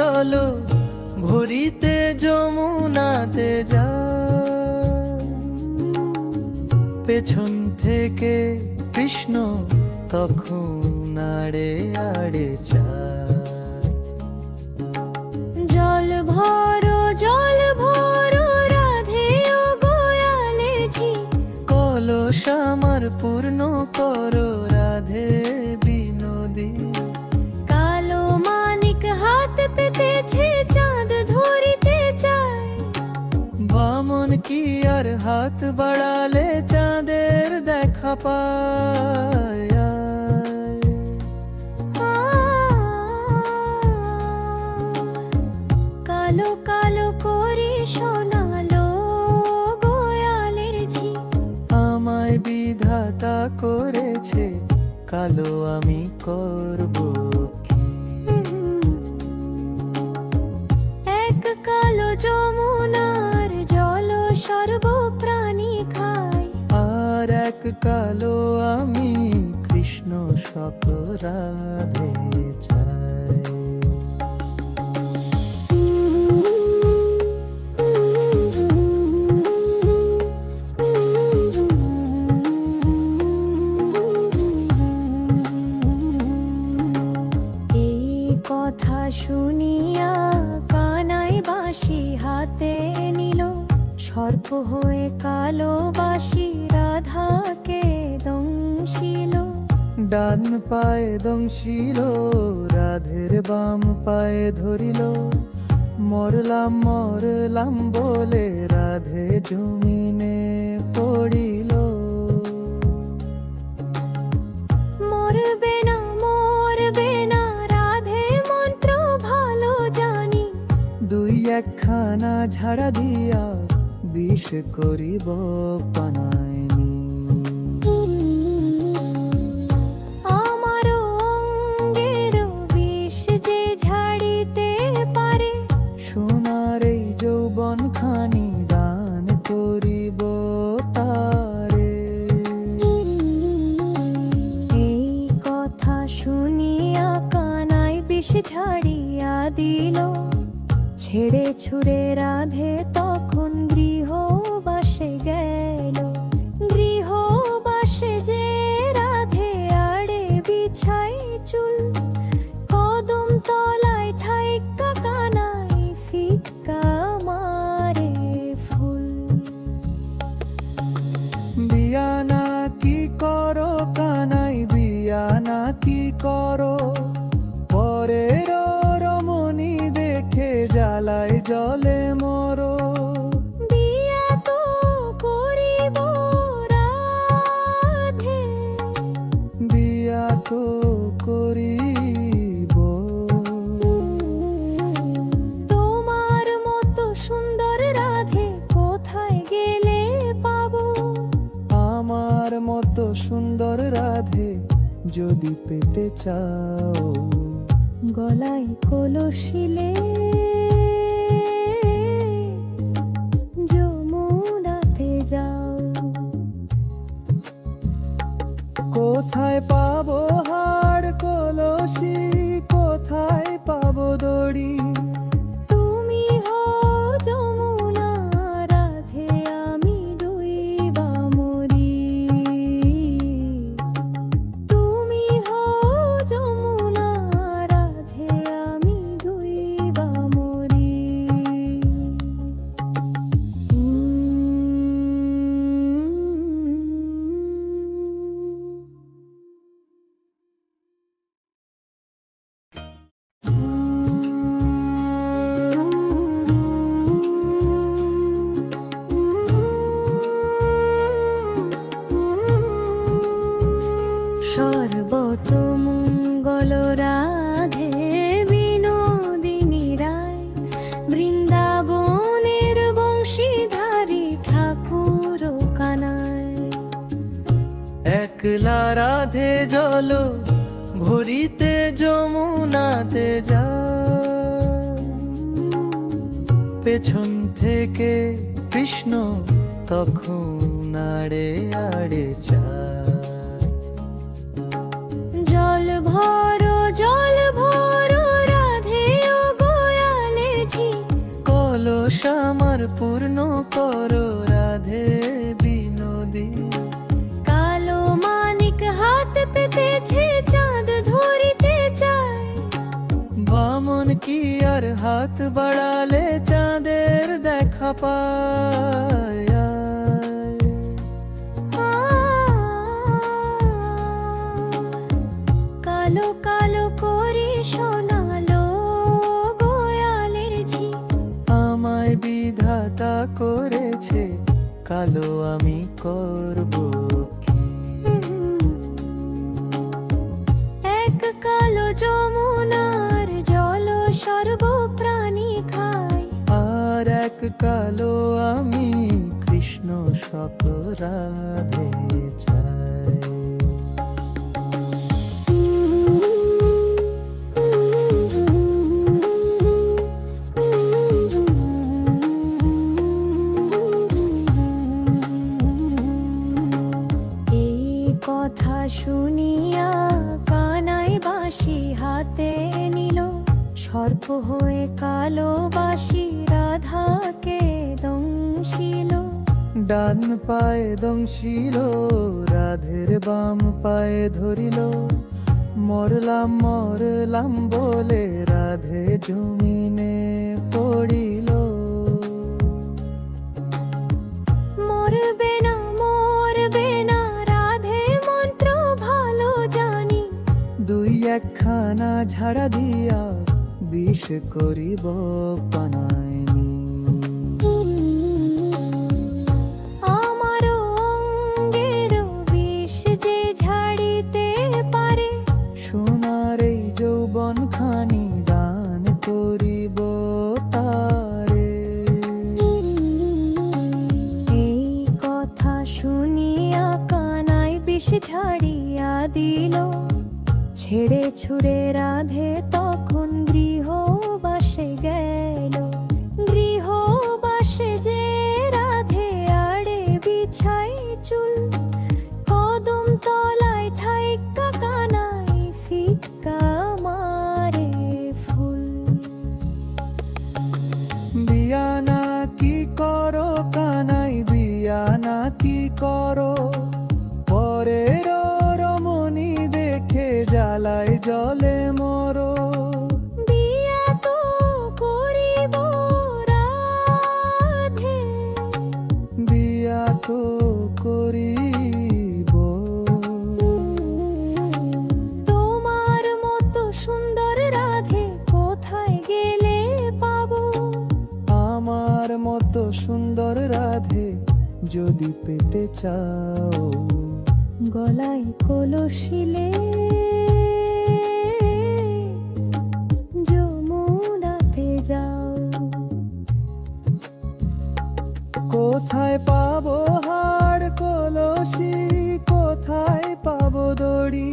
জল ভরিতে যমুনাতে যায়, পেছন থেকে কৃষ্ণ তখন আড়ে আড়ে যায়। জল ভরো রাধে ও গোয়ালে ঝি, কলস আমার পূর্ণ করো রাধে বিনোদী। কালো মানিক হাত পেতেছে চাঁদ ধরিতে চায়, বামন কি আর হাত বাড়ালে চাঁদের দেখা পায়। কালো কালো করে শোনালো গোয়ালের ঝি, আমায় বিধাতা করেছে কালো, আমি করব কি? এক কালো যমুনার জল সর্বপ্রাণী খায়, আর এক কালো আমি কৃষ্ণ সকল রাধে চাই। কথা শুনিয়া কানাই বাঁশি হাতে নিল, সর্প হয়ে কালো বাঁশি রাধাকে দংশিল। ডান পায়ে দংশিল রাধের বাম পায়ে ধরিল, মরলাম মরলাম বলে রাধে জমিনে পড়িল। মরবে না রাধে মন্ত্র ভালো জানি, দুই একখানা ঝাড়া দিয়া বিষ করিব পানায়নি। আমার অঙ্গের বিষ যে ঝাড়িতে পারে, সোনার এই যৌবন খানি দান করিব তারে। এই কথা শুনিয়া কানাই বিষ ঝাড়িয়া দিল, ছেড়ে ছুড়ে রাধে তখন গৃহবাসে গেল। গৃহবাসে যে রাধে আড়ে বিছাই চুল, কদম তলায় ঠাইকা কানাই ফিক্কা মারে ফুল। বিয়ানা কি করো কানাই, বিয়ানা কি করো, পরের রমণী দেখে জ্বালায় জলে মরো। বিয়া তো করিব রাধে, বিয়া তো করিব, তোমার মতো সুন্দর রাধে কোথায় গেলে পাবো? আমার মতো সুন্দর রাধে যদি পেতে চাও, গলায় কলসিলে যমুনাতে যাও। কোথায় পাবো হাড় কলসি, কোথায় পাবো দড়ি? তুমি হও যমুনা রাধে, আমি ডুইবা মরি। তুমি হও যমুনা রাধে, আমি ডুইবা মরি। সর্বতমঙ্গল রাধে বিনোদিনী রায়, বৃন্দাবনের বংশীধারী ঠাকুর কানাই। একলা রাধে জল ভরিতে যমুনাতে যায়, পেছন থেকে কৃষ্ণ তখন আড়ে আড়ে যায়। জল ভরো রাধে ও গোয়ালে আমার পূর্ণ করো রাধে বিনোদী। কালো মানিক হাত পেতেছে চাঁদ ধরিতে চায়, বামন কি আর হাত বাড়ালে চাঁদের দেখা পায়। কালো কালো করে শোনালো গোয়ালের ঝি, আমায় বিধাতা করেছে কালো, আমি করব কি? এক কালো যমুনার জল সর্বপ্রাণী খায়, আর এক কালো আমি কৃষ্ণ সক রাধে চাই। কথা শুনিয়া কানাই বাঁশি হাতে নিল, সর্প হয়ে কালো বাঁশি রাধাকে দংশিল। ডান পায়ে দংশিল রাধের, বাম পায়ে ধরিল, মরলাম মরলাম বলে রাধে জমিনে পড়িল। মরবে না মরবে না রাধে মন্ত্র ভালো জানি, দুই একখানা ঝাড়া দিয়া বিষ করিব পানায়নি। আমার অঙ্গের বিষ যে ঝাড়িতে পারে, সোনার এই যৌবন খানি দান করিব তারে। এই কথা শুনিয়া কানাই বিষ ঝাড়িয়া দিল, ছেড়ে ছুড়ে রাধে তখন গৃহবাসে গেল। গৃহবাসে যে রাধে আড়ে বিছাই চুল, কদম তলায় থাইকা কানাই ফিক্কা মারে ফুল। বিয়ানা কি করো কানাই, বিয়ানা কি করো, পরের রমণী দেখে জ্বালায় জলে মরো। বিয়া তো করিব রাধে, বিয়া তো করিব, তোমার মতো সুন্দর রাধে কোথায় গেলে পাবো? আমার মতো সুন্দর রাধে যদি পেতে চাও, গলায় কলসিলে যমুনাতে যাও। কোথায় পাবো হাড় কলসি, কোথায় পাবো দড়ি,